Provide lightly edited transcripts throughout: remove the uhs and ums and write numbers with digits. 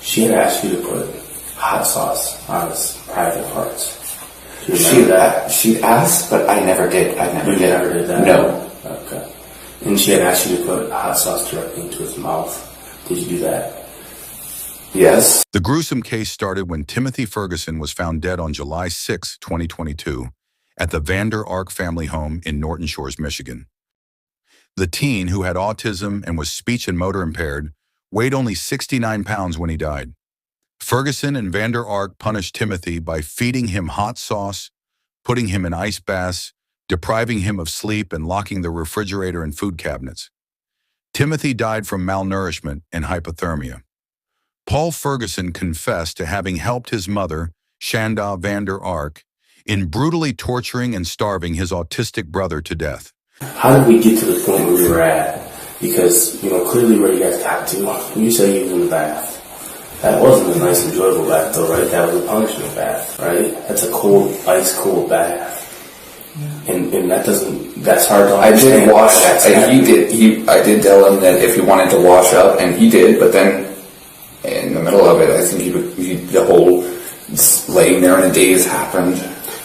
She had asked you to put hot sauce on his private parts. She asked, but I never did. I never did that? No. Okay. And she had asked you to put hot sauce directly into his mouth. Did you do that? Yes. The gruesome case started when Timothy Ferguson was found dead on July 6, 2022, at the Vander Ark family home in Norton Shores, Michigan. The teen, who had autism and was speech and motor impaired, weighed only 69 pounds when he died. Ferguson and Vander Ark punished Timothy by feeding him hot sauce, putting him in ice baths, depriving him of sleep, and locking the refrigerator and food cabinets. Timothy died from malnourishment and hypothermia. Paul Ferguson confessed to having helped his mother, Shanda Vander Ark, in brutally torturing and starving his autistic brother to death. How did we get to the point where we were at? Because, clearly where you guys got to, you say you was in the bath. That wasn't a nice, enjoyable bath, though, right? That was a punishment bath, right? That's a cold, ice-cold bath. Yeah. And that's hard to understand. I did wash, I did tell him that if he wanted to wash up, and he did, but then in the middle of it, I think the whole laying there in a daze happened.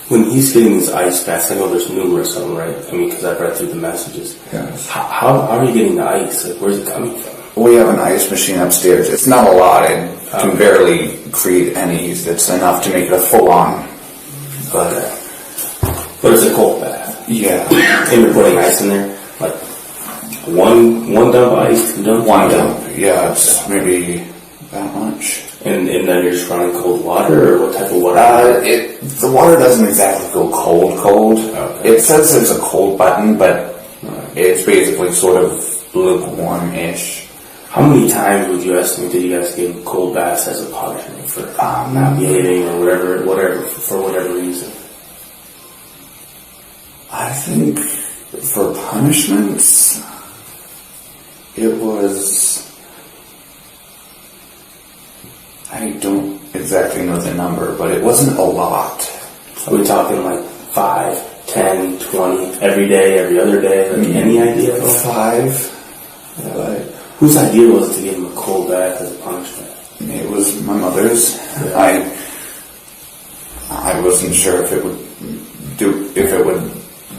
When he's getting these ice baths, I know there's numerous of them, right? Because I've read through the messages. Yes. How are you getting the ice? Like, where's it coming from? We have an ice machine upstairs. It's not a lot. It can barely create any. It's enough to make it a full-on. But it's a cold bath. Yeah. And you're putting ice in there? Like, one dump of ice, 2 dumps? One dump. Yeah, it's maybe that much. And then you're just running cold water, or what type of water? The water doesn't exactly go cold. Okay. It says there's a cold button, but it's basically sort of lukewarm-ish. How many times would you estimate that you guys give cold baths as a punishment for not behaving or whatever, for whatever reason? I think for punishments, it was... I don't exactly know the number, but it wasn't a lot. Are we talking like 5, 10, 20, every day, every other day? Like any idea? 5. Yeah. Whose idea was it to give him a cold bath as a punishment? It was my mother's. Yeah. I wasn't sure if it would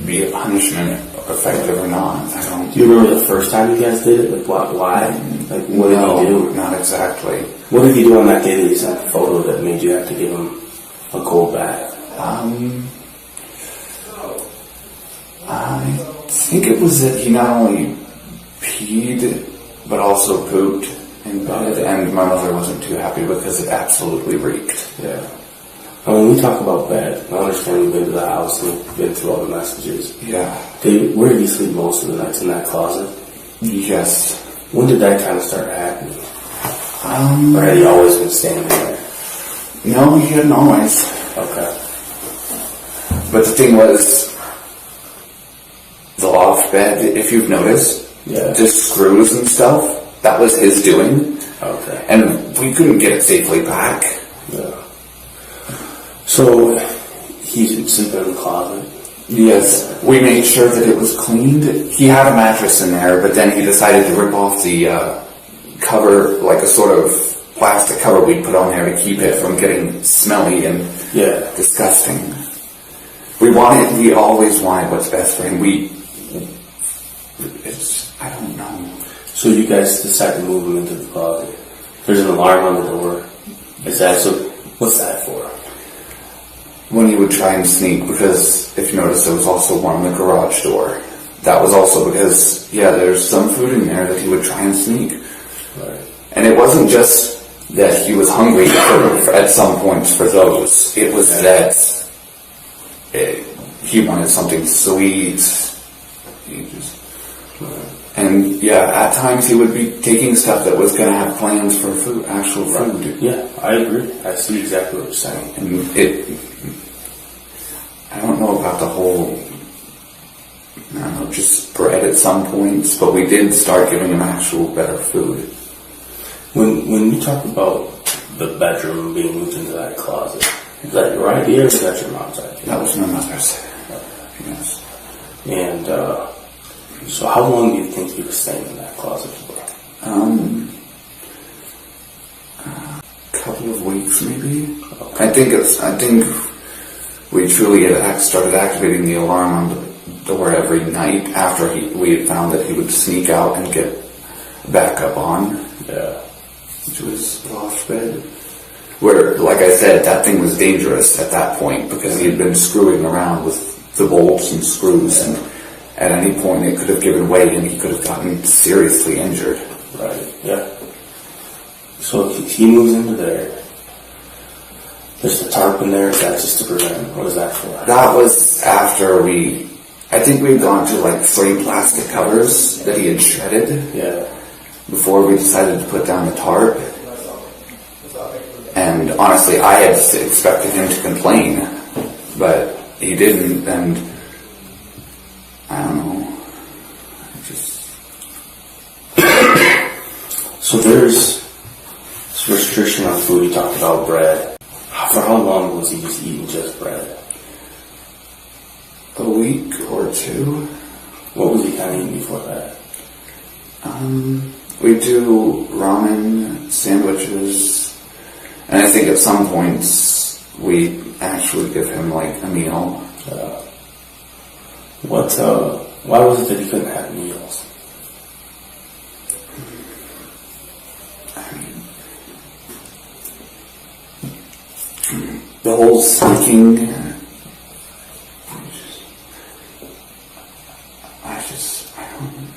be a punishment effective or not. I don't. Do you remember the first time you guys did it? Like why? Like what did he do? Not exactly. What did he do on that day that he sent the photo that made you have to give him a cold bath? I think it was that he not only peed but also pooped in bed, and my mother wasn't too happy because it absolutely reeked. Yeah. When we talk about bed, I understand we've been to the house and we've been through all the messages. Yeah. Where did you sleep most of the nights? In that closet? Yes. When did that kind of start happening? Or had he always been standing there? No, he hadn't always. Okay. But the thing was, the loft bed, if you've noticed, just screws and stuff, that was his doing. Okay. And we couldn't get it safely back. Yeah. So, he's sleeping in the closet? Yes. We made sure that it was cleaned. He had a mattress in there, but then he decided to rip off the cover, like a sort of plastic cover we put on there to keep it from getting smelly and disgusting. We always wanted what's best for him. I don't know. So you guys decide to move him into the closet. There's an alarm on the door. What's that for? When he would try and sneak, because if you notice, there was also one on the garage door. That was also because, there's some food in there that he would try and sneak. Right. And it wasn't just that he was hungry at some points for those. It was that he wanted something sweet. And at times he would be taking stuff that was going to have plans for actual food. Yeah, I agree. I see exactly what you're saying. And I don't know about the whole, just bread at some points, but we did start giving him actual better food. When you talk about the bedroom being moved into that closet, is that your idea or is that your mom's idea? That was my mother's. Yes. And so how long do you think he was staying in that closet for? couple of weeks, maybe. I think we truly had started activating the alarm on the door every night after we had found that he would sneak out and get back up on. Yeah. Which was loft bed. Where, like I said, that thing was dangerous at that point because he had been screwing around with the bolts and screws, and at any point it could have given way and he could have gotten seriously injured. Right, yeah. So he moves into there. There's the tarp in there. Is that just to prevent? What is that for? That was after I think we'd gone to like 3 plastic covers that he had shredded. Yeah. Before we decided to put down the tarp. And honestly, I had expected him to complain, but he didn't, and I don't know. So there's this restriction on food. You talked about bread. For how long was he just eating just bread? A week or 2. What was he kind of eating before that? We do ramen, sandwiches, and I think at some points we actually give him like a meal. Why was it that he couldn't have meals? The whole sneaking, I don't know.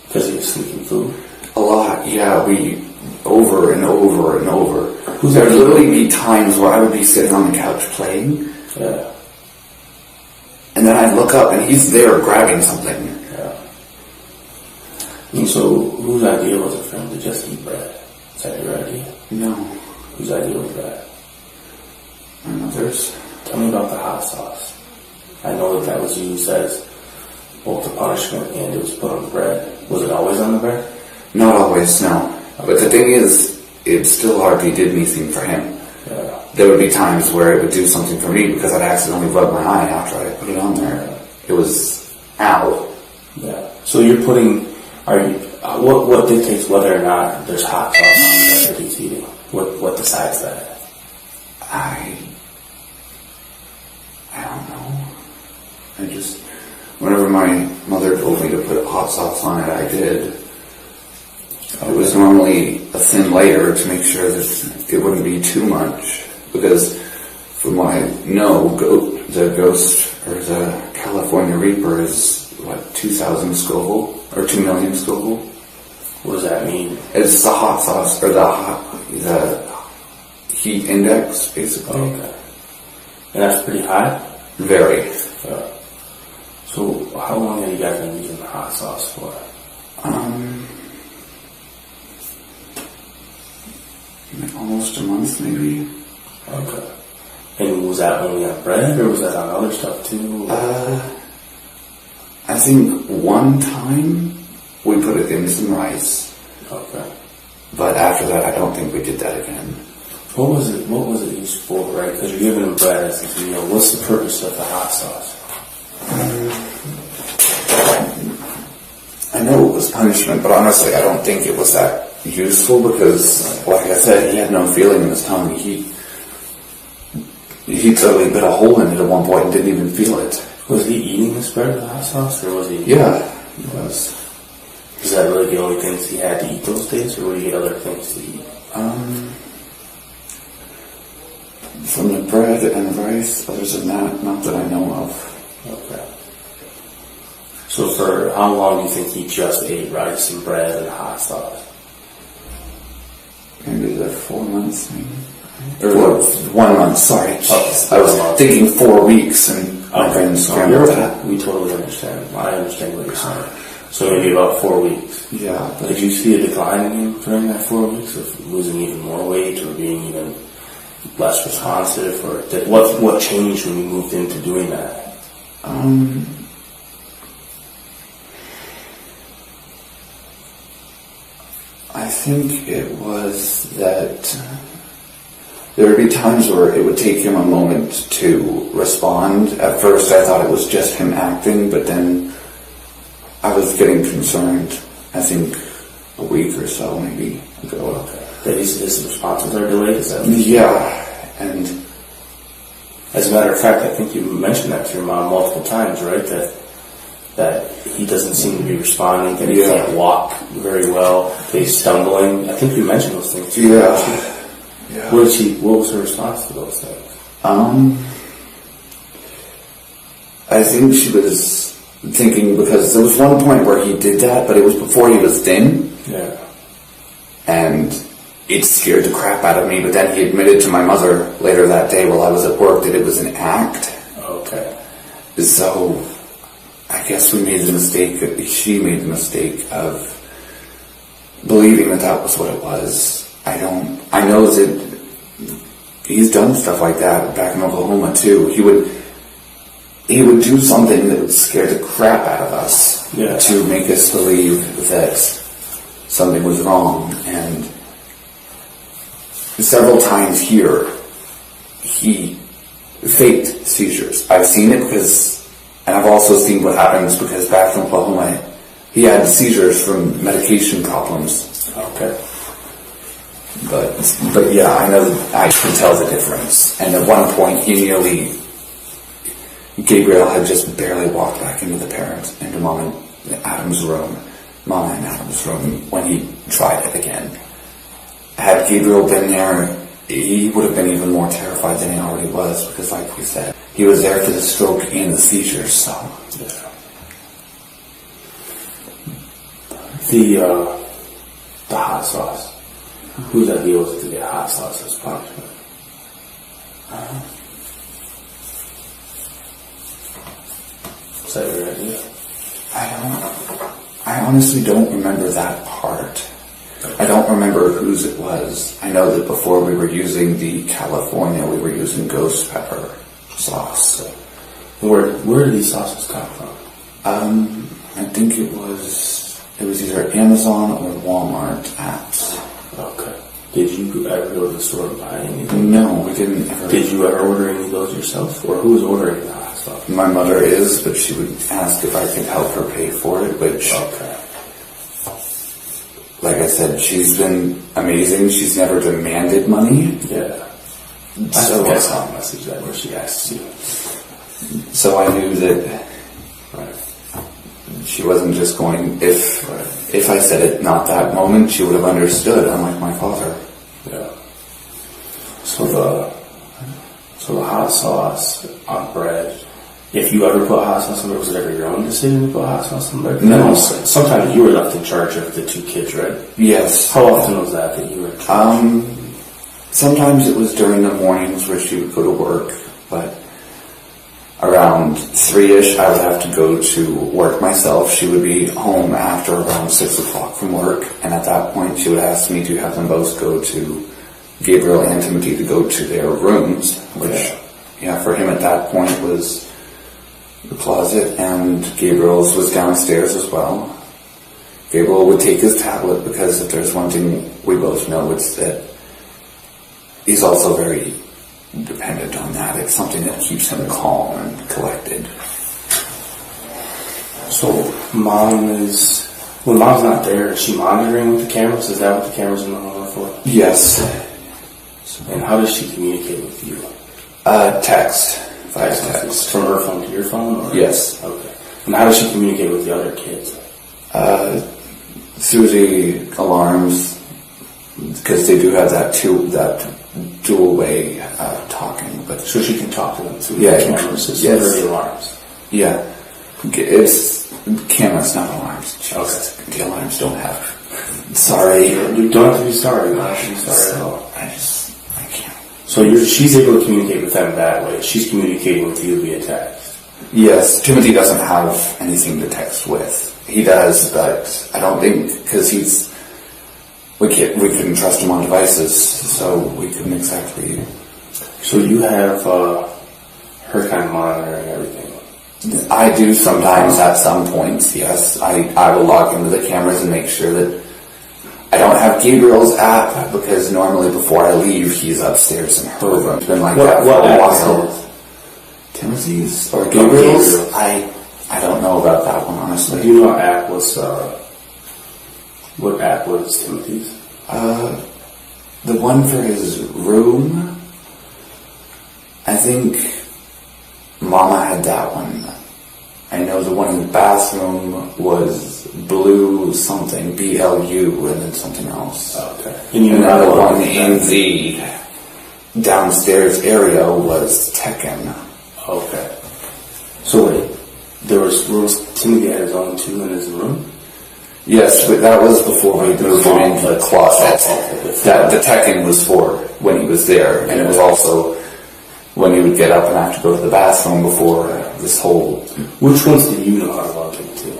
Because he was sneaking food? A lot, yeah, we, over and over and over. There would literally be times where I would be sitting on the couch playing, Yeah. and then I'd look up and he's there grabbing something. Yeah. And so, whose idea was it for him to just eat bread? Is that your idea? No. Whose idea was that? My mother's. Tell me about the hot sauce. I know that was used as both a punishment and it was put on the bread. Was it always on the bread? Not always, no. But the thing is, it still hardly did anything for him. Yeah. There would be times where it would do something for me because I'd accidentally rub my eye after I put it on there. It was, ow. Yeah. So you're putting, what dictates whether or not there's hot sauce on the bread that he's eating? What decides that? I don't know. Whenever my mother told me to put hot sauce on it, I did. It was normally a thin layer to make sure that it wouldn't be too much. Because from what I know, the Ghost, or the California Reaper is, 2,000 Scoville? Or 2 million Scoville? What does that mean? It's the hot sauce, or the heat index, basically. Okay. And that's pretty high? Very. So how long have you guys been using the hot sauce for? Almost a month, maybe. Okay. And was that only on bread, or was that on other stuff too? I think one time we put it in some rice. Okay. But after that, I don't think we did that again. What was it used for, right? Because you're giving them bread as a meal. What's the purpose of the hot sauce? I know it was punishment, but honestly, I don't think it was that useful because, like I said, he had no feeling in his tongue. He totally bit a hole in it at one point and didn't even feel it. Was he eating this bread with the hot sauce, or was he? Yeah, he was. Is that really the only things he had to eat those days, or would he get other things to eat? From the bread and the rice, others than that, not that I know of. Okay. So for how long do you think he just ate rice and bread and hot sauce? Maybe 4 months, maybe. Or 1 month, sorry. Oh, I was thinking 4 weeks, and my brain scrambled that. We totally understand. I understand what you're saying. So maybe about 4 weeks. Yeah. Did you see a decline in him during that 4 weeks of losing even more weight or being even less responsive? Or what changed when you moved into doing that? I think it was that there would be times where it would take him a moment to respond. At first I thought it was just him acting, but then I was getting concerned, I think a week or so maybe ago. Okay. That his responses are delayed? Is that Yeah, and as a matter of fact, I think you mentioned that to your mom multiple times, right? That he doesn't seem to be responding, that he can't walk very well, that he's stumbling. I think you mentioned those things too. Yeah. What was her response to those things? I think she was thinking, because there was one point where he did that, but it was before he was thin. Yeah. And it scared the crap out of me, but then he admitted to my mother later that day while I was at work that it was an act. Okay. So I guess we made the mistake, she made the mistake of believing that was what it was. I know that he's done stuff like that back in Oklahoma too. He would do something that would scare the crap out of us to make us believe that something was wrong. And several times here, he faked seizures. I've seen it and I've also seen what happens because back in Oklahoma, he had seizures from medication problems. Okay. But yeah, I know I can tell the difference. And at one point, Gabriel had just barely walked back into Mom and Adam's room when he tried it again. Had Gabriel been there, he would have been even more terrified than he already was, because like we said, he was there for the stroke and the seizures, so. Yeah. The hot sauce. Whose idea was it to get hot sauce as punishment? Was that your idea? I honestly don't remember that part. I don't remember whose it was. I know that before we were using the California, we were using ghost pepper sauce. Where did these sauces come from? I think it was either Amazon or Walmart apps. Okay. Did you ever go to the store and buy anything? No, we didn't ever. Did you ever order any of those yourself? Or who was ordering the hot stuff? My mother is, but she would ask if I could help her pay for it, which... Okay. Like I said, she's been amazing. She's never demanded money. Yeah. I guess I'll message that where she asks you. So I knew that she wasn't just going, if I said it not that moment, she would have understood, unlike my father. Yeah. So the hot sauce on bread, if you ever put hot sauce on bread, was it ever your own decision to put hot sauce on bread? No. Sometimes you were left in charge of the two kids, right? Yes. How often was that you were in charge? Sometimes it was during the mornings where she would go to work, but around 3-ish I would have to go to work myself. She would be home after around 6 o'clock from work, and at that point she would ask me to have them both go to Gabriel and Timothy to go to their rooms, which for him at that point was the closet, and Gabriel's was downstairs as well. Gabriel would take his tablet, because if there's one thing we both know, it's that he's also very dependent on that. It's something that keeps him calm and collected. So when Mom's not there, is she monitoring with the cameras? Is that what the cameras in the home are for? Yes. And how does she communicate with you? Text. Text. From her phone to your phone? Or? Yes. Okay. And how does she communicate with the other kids? Through the alarms, because they do have that dual way talking. But so she can talk to them through the cameras instead of the alarms? Yeah. It's cameras, not alarms. Jesus. Okay. The alarms don't have. Sorry. You don't have to be sorry. You don't have to be sorry at all. I can't. So she's able to communicate with them that way. She's communicating with you via text. Yes. Timothy doesn't have anything to text with. He does, but I don't think, because we couldn't trust him on devices, so we couldn't exactly. So you have her kind of monitoring everything. I do sometimes at some points, yes. I will log into the cameras and make sure that I don't have Gabriel's app, because normally before I leave, he's upstairs in her room. It's been like that for a while. Timothy's or Gabriel's? I don't know about that one, honestly. Do you know what app was Timothy's? The one for his room, I think Mama had that one. I know the one in the bathroom was blue something, BLU, and then something else. Okay. And another one in the downstairs area was Tekken. Okay. So wait, there was Timothy had his own too in his room? Yes, but that was before we moved him into the closet. That the Tekken was for when he was there, and it was also when he would get up and have to go to the bathroom before this whole... Which ones do you know how to log into?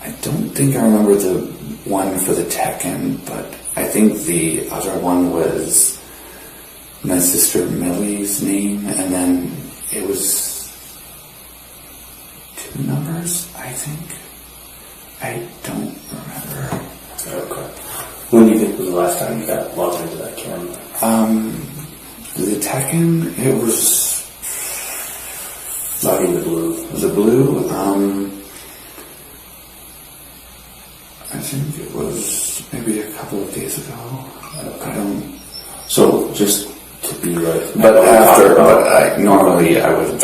I don't think I remember the one for the Tekken, but I think the other one was my sister Millie's name, and then it was 2 numbers, I think. I don't remember. Okay. When do you think was the last time you got logged into that camera? The Tekken, it was... Logging the blue. The blue, I think it was maybe a couple of days ago. I don't... So, just to be like... Normally I would,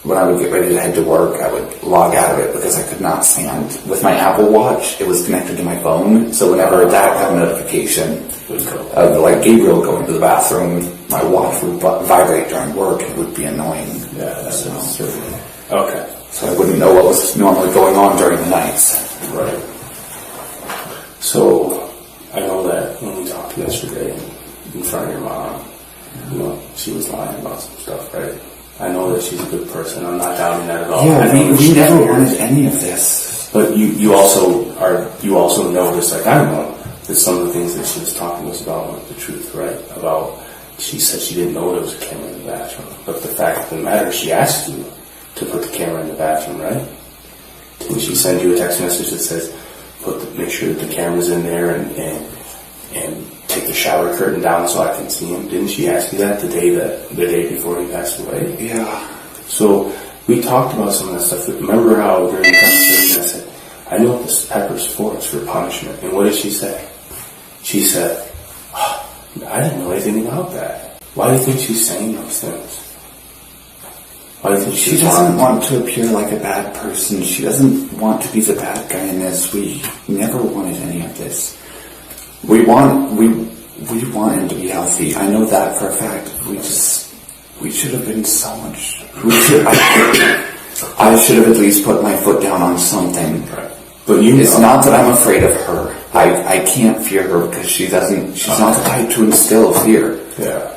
when I would get ready to head to work, I would log out of it because I could not stand. With my Apple Watch, it was connected to my phone, so whenever that got a notification of like Gabriel going to the bathroom, my watch would vibrate during work and it would be annoying. Yeah, that's certainly... Okay. So I wouldn't know what was normally going on during the nights. Right. So, I know that when we talked yesterday in front of your mom, you know, she was lying about some stuff, right? I know that she's a good person. I'm not doubting that at all. Yeah, we never wanted any of this. But you also know, just like I know, that some of the things that she was talking to us about weren't the truth, right? About, she said she didn't know there was a camera in the bathroom. But the fact of the matter, she asked you to put the camera in the bathroom, right? Didn't she send you a text message that says, make sure that the camera's in there and take the shower curtain down so I can see him? Didn't she ask you that the day before he passed away? Yeah. So we talked about some of that stuff. Remember how during the conversation I said, I know what this pepper's for, it's for punishment. And what did she say? She said, oh, I didn't know anything about that. Why do you think she's saying those things? Why do you think she doesn't want to appear like a bad person. She doesn't want to be the bad guy in this. We never wanted any of this. We want him to be healthy. I know that for a fact. We should have been so much. I should have at least put my foot down on something. Right. But it's not that I'm afraid of her. I can't fear her because she's not the type to instill fear. Yeah.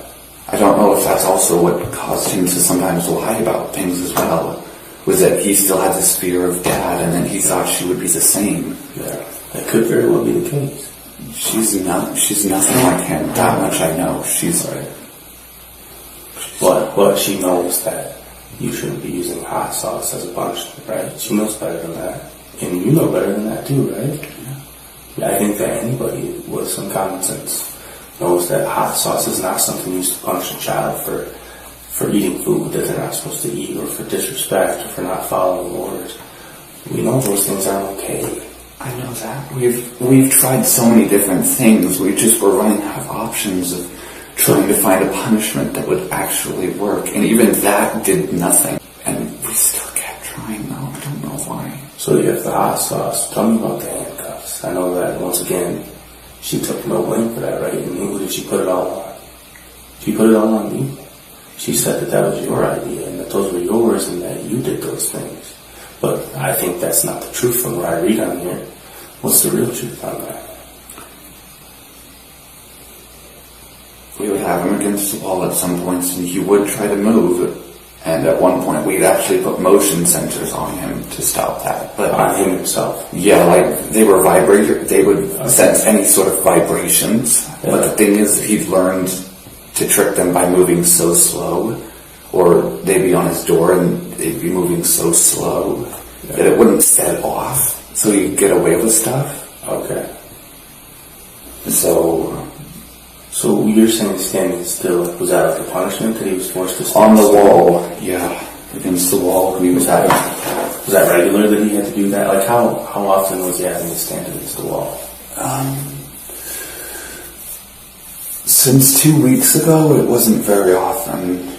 I don't know if that's also what caused him to sometimes lie about things as well. Was that he still had this fear of Dad, and then he thought she would be the same. Yeah. That could very well be the case. She's nothing like him. That much I know. She's right. But she knows that you shouldn't be using hot sauce as a punishment, right? She knows better than that. And you know better than that too, right? Yeah. I think that anybody with some common sense knows that hot sauce is not something used to punish a child for eating food that they're not supposed to eat, or for disrespect, or for not following orders. We know those things aren't okay. I know that. We've tried so many different things. We're running out of options of trying to find a punishment that would actually work. And even that did nothing. And we still kept trying though. I don't know why. So you have the hot sauce. Tell me about the handcuffs. I know that once again, she took no blame for that, right? And who did she put it all on? She put it all on me. She said that was your idea and that those were yours and that you did those things. But I think that's not the truth from what I read on here. What's the real truth on that? We would have him against the wall at some points and he would try to move. And at one point we'd actually put motion sensors on him to stop that. But on him himself? Yeah, like they were they would sense any sort of vibrations. Yeah. But the thing is, he'd learned to trick them by moving so slow. Or they'd be on his door and they'd be moving so slow that it wouldn't set off. So he'd get away with stuff. Okay. So you're saying standing still, was that like a punishment that he was forced to stand on the still? wall? Yeah, against the wall. He was having Was that regular that he had to do that? Like, how often was he having to stand against the wall? Since 2 weeks ago, it wasn't very often.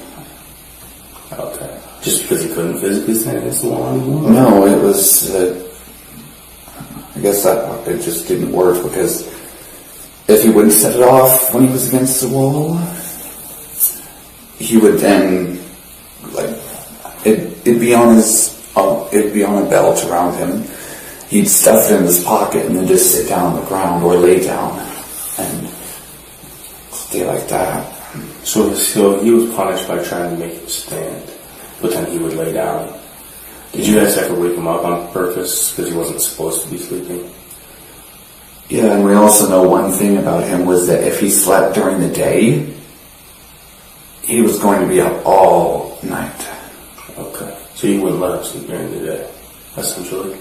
Okay. Just because he couldn't physically stand against the wall anymore? No, it was, I guess that it just didn't work, because if he wouldn't set it off when he was against the wall, he would then, like, it'd be on a belt around him. He'd stuff it in his pocket and then just sit down on the ground or lay down and stay like that. So he was punished by trying to make him stand, but then he would lay down. Did you guys ever wake him up on purpose because he wasn't supposed to be sleeping? Yeah, and we also know one thing about him was that if he slept during the day, he was going to be up all night. Okay. So you wouldn't let him sleep during the day, essentially?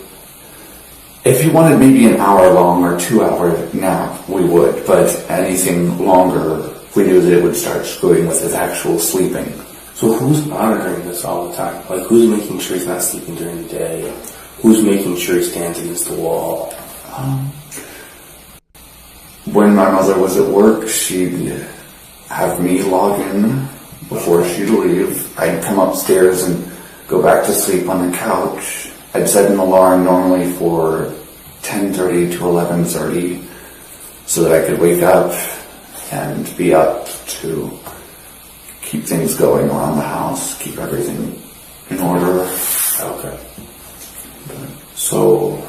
If he wanted maybe an hour long or 2 hour nap, we would, but anything longer, we knew that it would start screwing with his actual sleeping. So who's monitoring this all the time? Like, who's making sure he's not sleeping during the day? Who's making sure he stands against the wall? When my mother was at work, she'd have me log in before she'd leave. I'd come upstairs and go back to sleep on the couch. I'd set an alarm normally for 10:30 to 11:30 so that I could wake up and be up to keep things going around the house, keep everything in order. Okay. So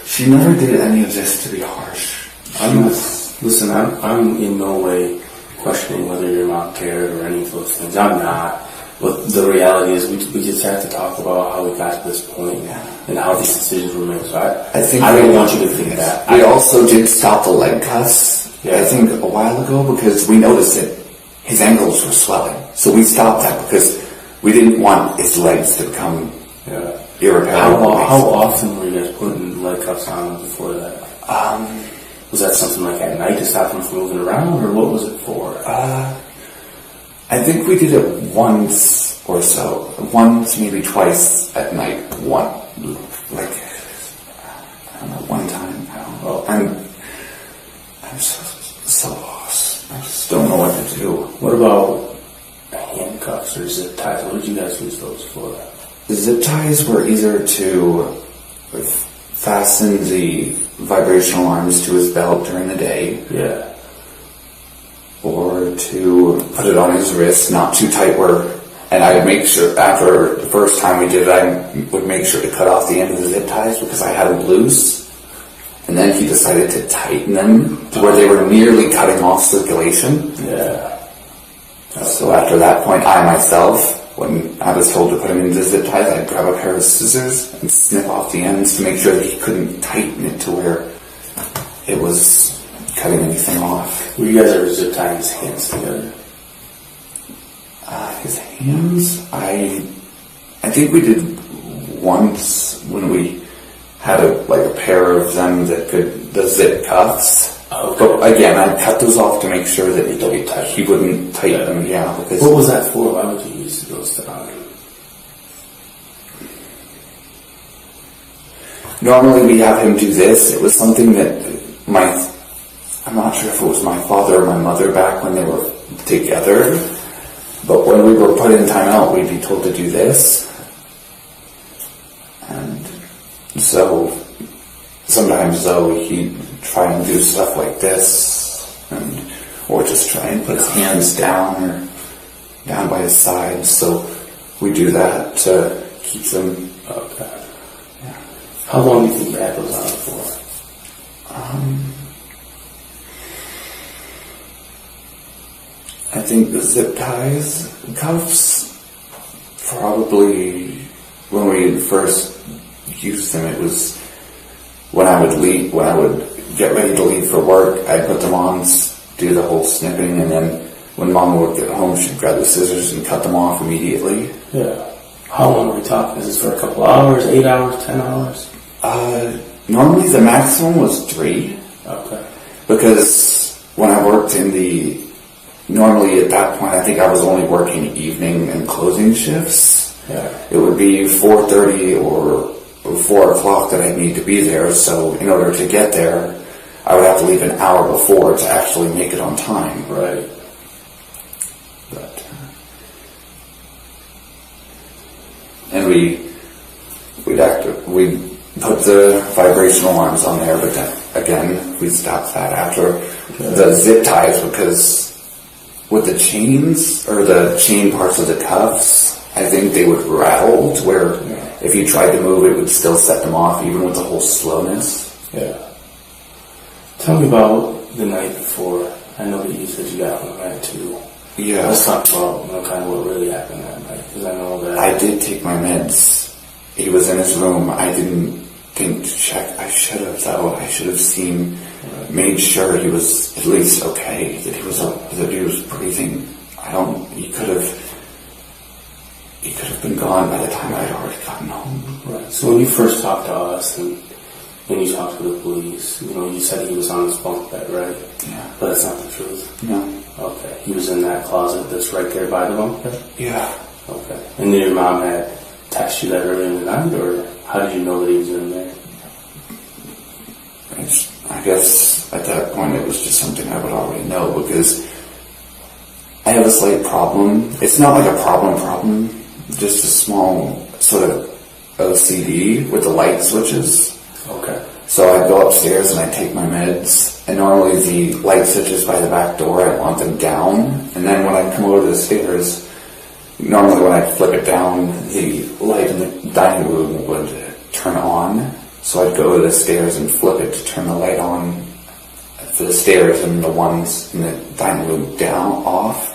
she never did any of this to be harsh. Listen, I'm in no way questioning whether your mom cared or any of those things. I'm not. But the reality is we just have to talk about how we got to this point and how these decisions were made. So I don't want you to think that. We also did stop the leg cuffs, I think, a while ago, because we noticed that his ankles were swelling. So we stopped that because we didn't want his legs to become irreparable. How often were you guys putting leg cuffs on before that? Was that something like at night to stop him from moving around, or what was it for? I think we did it once or so. Once, maybe twice at night. One time. I don't know. I'm so lost. I just don't know what to do. What about handcuffs or zip ties? What did you guys use those for? The zip ties were either to fasten the vibrational arms to his belt during the day. Yeah. Or to put it on his wrist, not too tight and I would make sure, after the first time we did it, I would make sure to cut off the end of the zip ties because I had them loose. And then he decided to tighten them to where they were nearly cutting off circulation. Yeah. So after that point, I myself, when I was told to put him into the zip ties, I'd grab a pair of scissors and snip off the ends to make sure that he couldn't tighten it to where it was cutting anything off. Were you guys ever zip tying his hands together? His hands? I think we did once when we had a pair of them that the zip cuffs. Okay. But again, I cut those off to make sure that he wouldn't tighten them. Yeah. Because what was that for? Why would you use those to Normally we have him do this. It was something that I'm not sure if it was my father or my mother back when they were together, but when we were put in timeout, we'd be told to do this. And so sometimes though he'd try and do stuff like this, or just try and put his hands down or down by his sides. So we do that to keep them. Okay. Yeah. How long do you think you had those on for? I think the zip ties, cuffs, probably when we first used them, it was when I would get ready to leave for work, I'd put them on, do the whole snipping, and then when Mom would get home, she'd grab the scissors and cut them off immediately. Yeah. How long are we talking? Is this for a couple hours, 8 hours, 10 hours? Normally the maximum was 3. Okay. Because when I worked normally at that point, I think I was only working evening and closing shifts. Yeah. It would be 4:30 or 4 o'clock that I'd need to be there, so in order to get there, I would have to leave an hour before to actually make it on time. Right. But, and we put the vibration alarms on there, but then, again, we stopped that after the zip ties, because with the chains, or the chain parts of the cuffs, I think they would rattle to where if you tried to move, it would still set them off, even with the whole slowness. Yeah. Tell me about the night before. I know that you said you got home at 2. Yeah. Let's talk about, kind of what really happened that night, because I know that... I did take my meds. He was in his room. I didn't think to check. I should have, though. I should have made sure he was at least okay, that he was breathing. He could have been gone by the time I'd already gotten home. Right. So when you first talked to us and you talked to the police, you said he was on his bunk bed, right? Yeah. But that's not the truth. No. Okay. He was in that closet that's right there by the bunk bed? Yeah. Okay. And then your mom had texted you that earlier in the night, or how did you know that he was in there? I guess at that point it was just something I would already know, because I have a slight problem. It's not like a problem, just a small sort of OCD with the light switches. Okay. So I go upstairs and I take my meds, and normally the light switches by the back door, I want them down, and then when I come over to the stairs, normally when I flip it down, the light in the dining room would turn on. So I'd go to the stairs and flip it to turn the light on for the stairs, and the ones in the dining room off.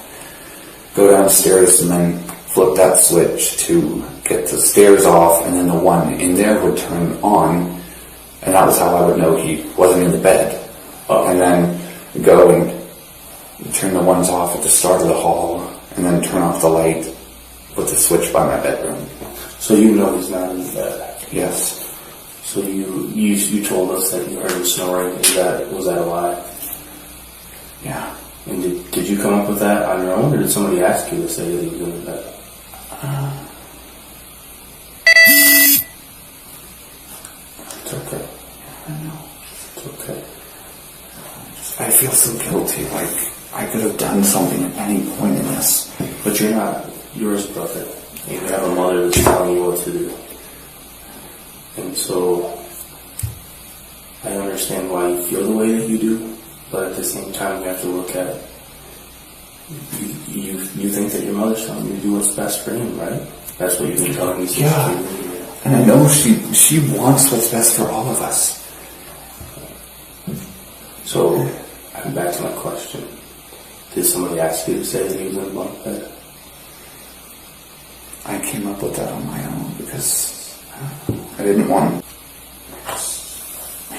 Go downstairs and then flip that switch to get the stairs off, and then the one in there would turn on, and that was how I would know he wasn't in the bed. And then go and turn the ones off at the start of the hall, and then turn off the light with the switch by my bedroom. So you know he's not in the bed? Yes. So you told us that you heard him snoring. Was that a lie? Yeah. And did you come up with that on your own, or did somebody ask you to say that he was in the bed? It's okay. I know. It's okay. I feel so guilty, like I could have done something at any point in this. But you're not. You're his brother. And you have a mother that's telling you what to do. And so, I understand why you feel the way that you do, but at the same time, you have to look at, you think that your mother's telling you to do what's best for him, right? That's what you've been telling me since you came here. And I know she wants what's best for all of us. So, I'm back to my question. Did somebody ask you to say that he was in the bunk bed? I came up with that on my own because I didn't want. I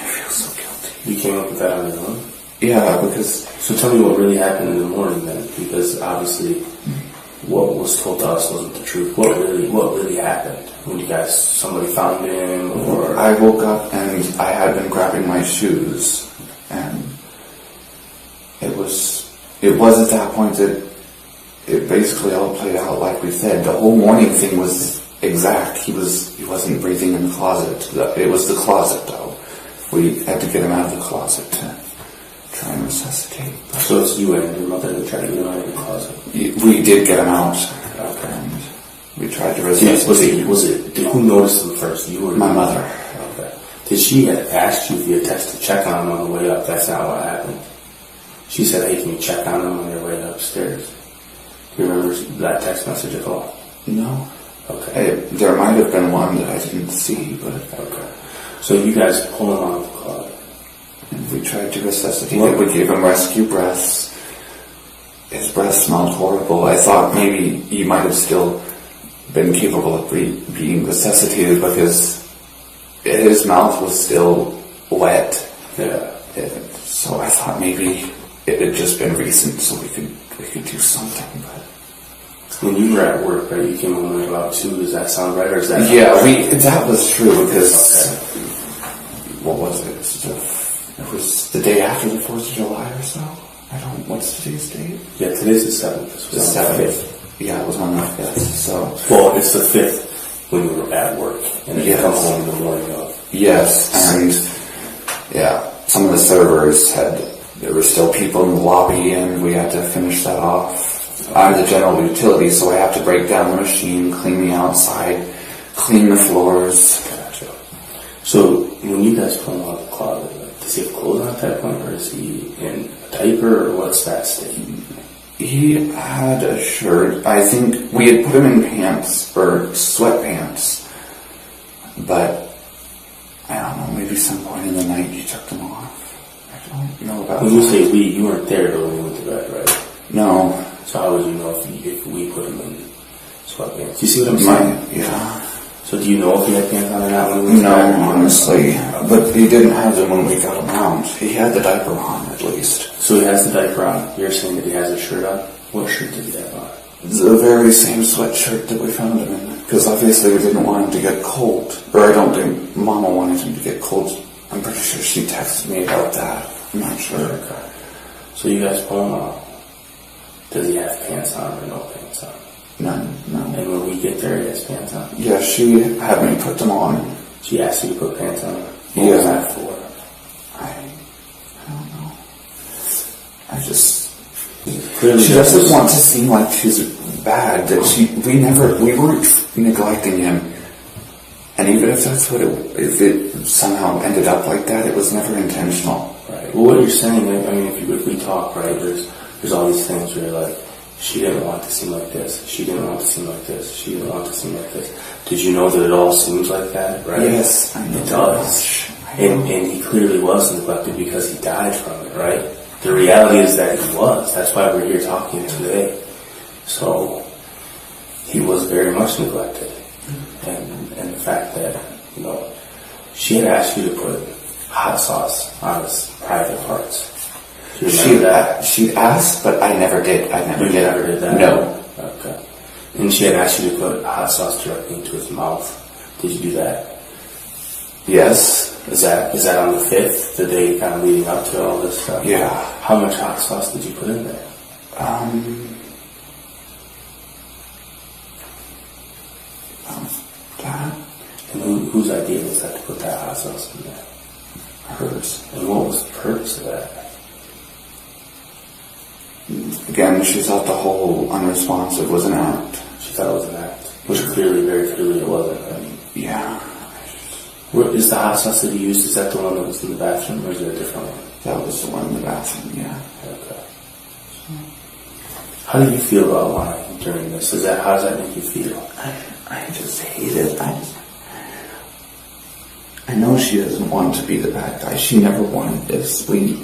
feel so guilty. You came up with that on your own? Yeah, because... So tell me what really happened in the morning then, because obviously what was told to us wasn't the truth. What really happened when somebody found him, or... I woke up and I had been grabbing my shoes, and it was at that point that it basically all played out like we said. The whole morning thing was exact. He wasn't breathing in the closet. It was the closet, though. We had to get him out of the closet to try and resuscitate. So it's you and your mother that tried to get him out of the closet? We did get him out. Okay. And we tried to resuscitate. Who noticed him first? You or my mother? Okay. Did she ask you via text to check on him on the way up? That's not what happened. She said, "Hey, can you check on him on your way upstairs?" Do you remember that text message at all? No. Okay. There might have been one that I didn't see, but... Okay. So you guys pull him out of the closet. And we tried to resuscitate him. We gave him rescue breaths. His breath smelled horrible. I thought maybe he might have still been capable of being resuscitated because his mouth was still wet. Yeah. So I thought maybe it had just been recent, so we could do something. But when you were at work, right? You came home at about 2. Does that sound right, or is that? Yeah, that was true because what was it? It was the day after the 4th of July or so. What's today's date? Yeah, today's the 7th. The 7th. Yeah, it was on the 5th. So well, it's the 5th. when you were at work, and then you come home the morning of. Yes, and some of the servers there were still people in the lobby, and we had to finish that off. I'm the general utility, so I have to break down the machine, clean the outside, clean the floors. Gotcha. So when you guys pull him out of the closet, does he have clothes on at that point, or is he in a diaper, or what's that state? He had a shirt. I think we had put him in pants, or sweatpants, but I don't know, maybe some point in the night he took them off. I don't know about When you say we, you weren't there when we went to bed, right? No. So how would you know if we put him in sweatpants? Do you see what I'm saying? Yeah. So do you know if he had pants on or not when we went to No, bed? honestly. But he didn't have them when we got him out. He had the diaper on, at least. So he has the diaper on. You're saying that he has a shirt on? What shirt did he have on? The very same sweatshirt that we found him in. Because obviously we didn't want him to get cold. Or I don't think Mama wanted him to get cold. I'm pretty sure she texted me about that. I'm not sure. Okay. So you guys pull him out. Does he have pants on or no pants on? None, no. And when we get there, he has pants on? Yeah, she had me put them on. She asked you to put pants on? What Yeah. was that for? I don't know. I just... Clearly She doesn't want to seem like she's bad, that we weren't neglecting him. And even if that's if it somehow ended up like that, it was never intentional. Right. Well, what you're saying, I mean, if we talk, right, there's all these things where you're like, she didn't want to seem like this, she didn't want to seem like this, she didn't want to seem like this. Did you know that it all seems like that, right? Yes, I know. It does. And he clearly was neglected because he died from it, right? The reality is that he was. That's why we're here talking today. So, he was very much neglected. And the fact that, she had asked you to put hot sauce on his private parts. Do you remember that? She asked, but I never did. I never did that? No. Okay. And she had asked you to put hot sauce directly into his mouth. Did you do that? Yes. Is that on the 5th, the day kind of leading up to all this stuff? Yeah. How much hot sauce did you put in there? That. And whose idea was that to put that hot sauce in there? Hers. And what was the purpose of that? Again, she thought the whole unresponsive was an act. She thought it was an act, which clearly, very clearly it wasn't. Right? Yeah. Is the hot sauce that you used, is that the one that was in the bathroom, or is it a different one? That was the one in the bathroom, yeah. Okay. How do you feel about lying during this? How does that make you feel? I just hate it. I know she doesn't want to be the bad guy. She never wanted this. We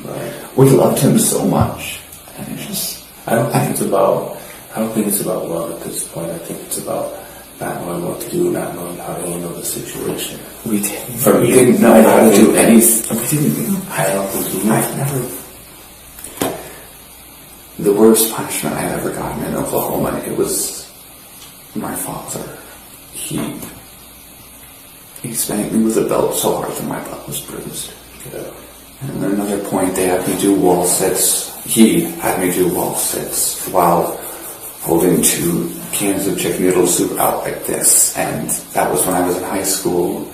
loved him so much. And I don't think it's about love at this point. I think it's about not knowing what to do, not knowing how to handle the situation. We didn't know how to do anything. We didn't. I don't think you knew. The worst punishment I've ever gotten in Oklahoma, it was my father. He spanked me with a belt so hard that my butt was bruised. Yeah. And at another point, they had me do wall sits. He had me do wall sits while holding 2 cans of chicken noodle soup out like this. And that was when I was in high school.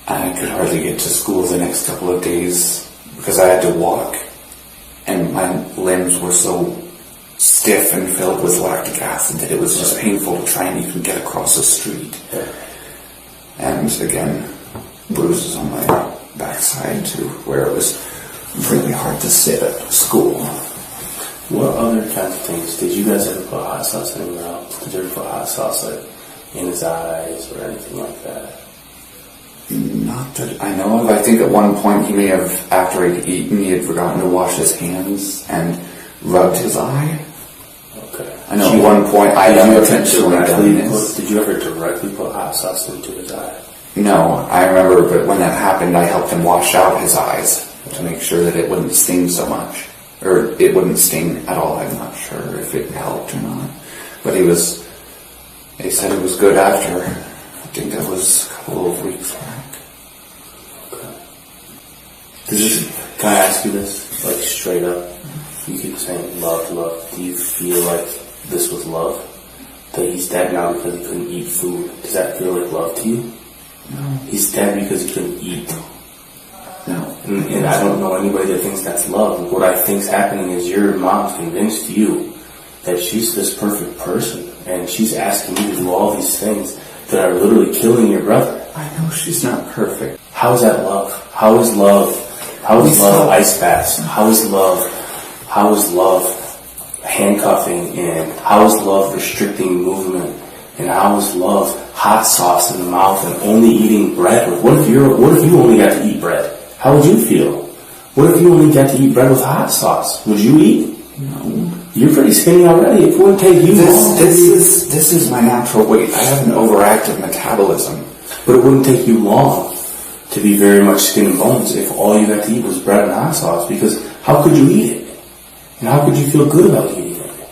I could hardly get to school the next couple of days because I had to walk. And my limbs were so stiff and filled with lactic acid that it was just painful to try and even get across the street. Yeah. And again, bruises on my backside too, where it was really hard to sit at school. What other kinds of things? Did you guys ever put hot sauce anywhere else? Did you ever put hot sauce in his eyes or anything like that? Not that I know of. I think at one point he may have, after he'd eaten, he had forgotten to wash his hands and rubbed his eye. Okay. I know at one point I unintentionally done this. Did you ever directly put hot sauce into his eye? No, I remember, but when that happened, I helped him wash out his eyes to make sure that it wouldn't sting so much. Or it wouldn't sting at all. I'm not sure if it helped or not. But they said it was good after. I think that was a couple of weeks back. Okay. Can I ask you this, like straight up? You keep saying love. Do you feel like this was love? that he's dead now because he couldn't eat food. Does that feel like love to you? No. He's dead because he couldn't eat. No. And I don't know anybody that thinks that's love. What I think's happening is your mom's convinced you that she's this perfect person, and she's asking you to do all these things that are literally killing your brother. I know she's not perfect. How is that love? How is love? How is love ice baths? How is love handcuffing? And how is love restricting movement? And how is love hot sauce in the mouth and only eating bread? What if you only got to eat bread? How would you feel? What if you only got to eat bread with hot sauce? Would you eat? No. You're pretty skinny already. It wouldn't take you long. This is my natural weight. I have an overactive metabolism. But it wouldn't take you long to be very much skin and bones if all you got to eat was bread and hot sauce, because how could you eat it? And how could you feel good about eating it?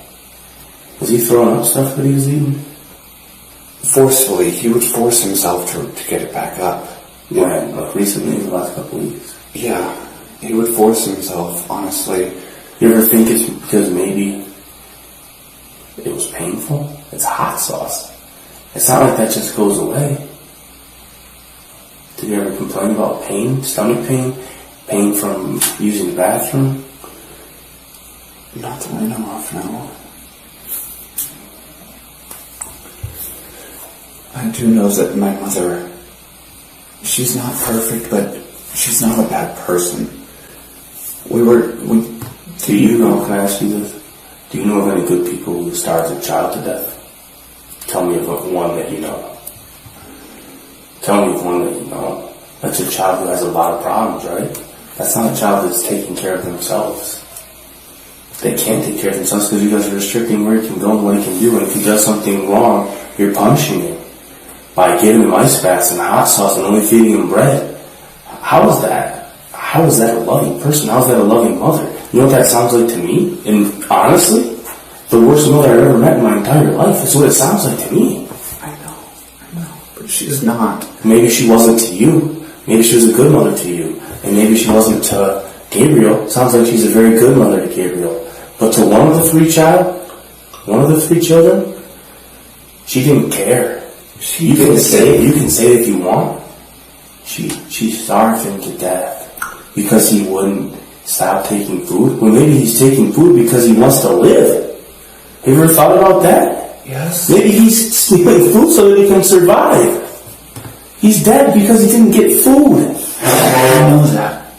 Was he throwing up stuff that he was eating? Forcefully, he would force himself to get it back up. Yeah, like recently, the last couple of weeks. Yeah, he would force himself, honestly. You ever think it's because maybe it was painful? It's hot sauce. It's not like that just goes away. Did you ever complain about pain, stomach pain, pain from using the bathroom? Not that I know of, no. I do know that my mother, she's not perfect, but she's not a bad person. Do you know, can I ask you this? Do you know of any good people who starved a child to death? Tell me of one that you know. Tell me of one that you know. That's a child who has a lot of problems, right? That's not a child that's taking care of themselves. They can't take care of themselves because you guys are restricting where he can go and what he can do. And if he does something wrong, you're punishing him by giving him ice baths and hot sauce and only feeding him bread. How is that? How is that a loving person? How is that a loving mother? You know what that sounds like to me? And honestly, the worst mother I've ever met in my entire life. That's what it sounds like to me. I know. But she's not. Maybe she wasn't to you. Maybe she was a good mother to you. And maybe she wasn't to Gabriel. Sounds like she's a very good mother to Gabriel. But to one of the three children, she didn't care. You can say it if you want. She starved him to death because he wouldn't stop taking food. Well, maybe he's taking food because he wants to live. Have you ever thought about that? Yes. Maybe he's stealing food so that he can survive. He's dead because he didn't get food. I know that.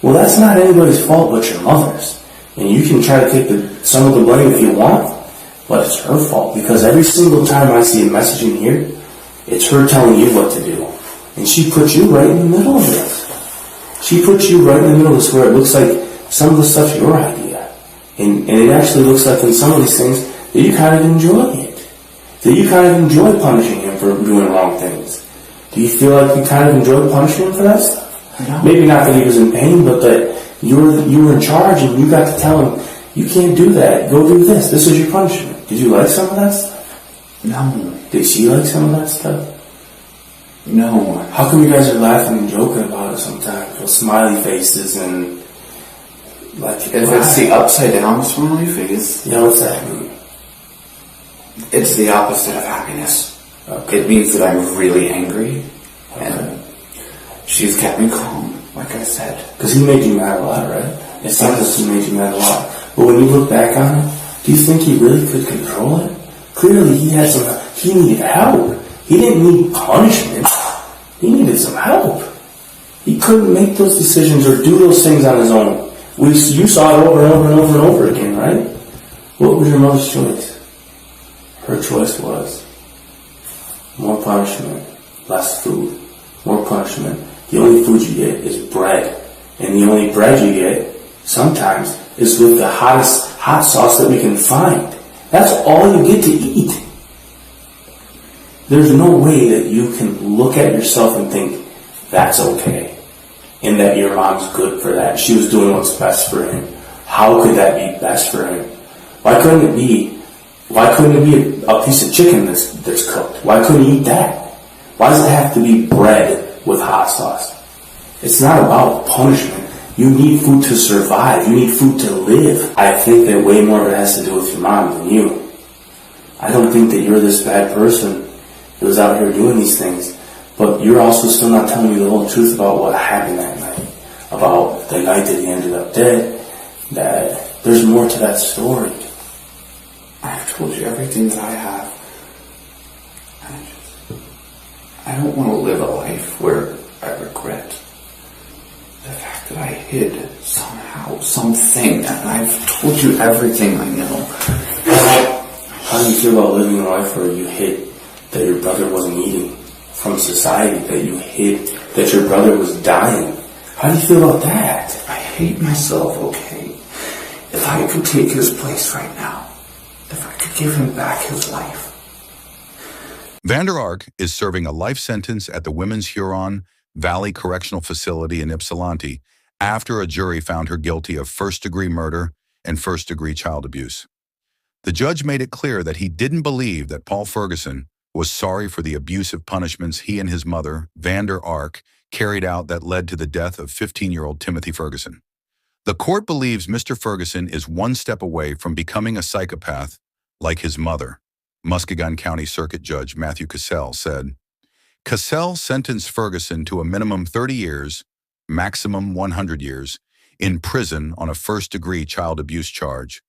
Well, that's not anybody's fault but your mother's. And you can try to take some of the blame if you want, but it's her fault. Because every single time I see a message in here, it's her telling you what to do. And she put you right in the middle of this. She put you right in the middle of this where it looks like some of the stuff's your idea. And it actually looks like in some of these things that you kind of enjoy it. That you kind of enjoy punishing him for doing wrong things. Do you feel like you kind of enjoy punishing him for that stuff? No. Maybe not that he was in pain, but that you were in charge and you got to tell him, you can't do that, go do this. This is your punishment. Did you like some of that stuff? No. Did she like some of that stuff? No. How come you guys are laughing and joking about it sometimes? With smiley faces and like... If it's the upside down smiley face, Yeah, what's that mean? it's the opposite of happiness. Okay. It means that I'm really angry, and she's kept me calm, like I said. Because he made you mad a lot, right? It sounds like he made you mad a lot. But when you look back on it, do you think he really could control it? Clearly he needed help. He didn't need punishment. He needed some help. He couldn't make those decisions or do those things on his own. You saw it over and over and over and over again, right? What was your mother's choice? Her choice was more punishment, less food. More punishment. The only food you get is bread. And the only bread you get, sometimes, is with the hottest hot sauce that we can find. That's all you get to eat. There's no way that you can look at yourself and think, that's okay. And that your mom's good for that. She was doing what's best for him. How could that be best for him? Why couldn't it be a piece of chicken that's cooked? Why couldn't he eat that? Why does it have to be bread with hot sauce? It's not about punishment. You need food to survive. You need food to live. I think that way more of it has to do with your mom than you. I don't think that you're this bad person that was out here doing these things, but you're also still not telling me the whole truth about what happened that night, about the night that he ended up dead, that there's more to that story. I've told you everything that I have. I don't want to live a life where I regret the fact that I hid somehow, something, and I've told you everything I know. How do you feel about living a life where you hid that your brother wasn't eating from society, that you hid that your brother was dying? How do you feel about that? I hate myself, okay? If I could take his place right now, if I could give him back his life. Vander Ark is serving a life sentence at the Women's Huron Valley Correctional Facility in Ypsilanti after a jury found her guilty of first-degree murder and first-degree child abuse. The judge made it clear that he didn't believe that Paul Ferguson was sorry for the abusive punishments he and his mother, Vander Ark, carried out that led to the death of 15-year-old Timothy Ferguson. The court believes Mr. Ferguson is one step away from becoming a psychopath like his mother. Muskegon County Circuit Judge Matthew Cassell said, Cassell sentenced Ferguson to a minimum 30 years, maximum 100 years, in prison on a first-degree child abuse charge,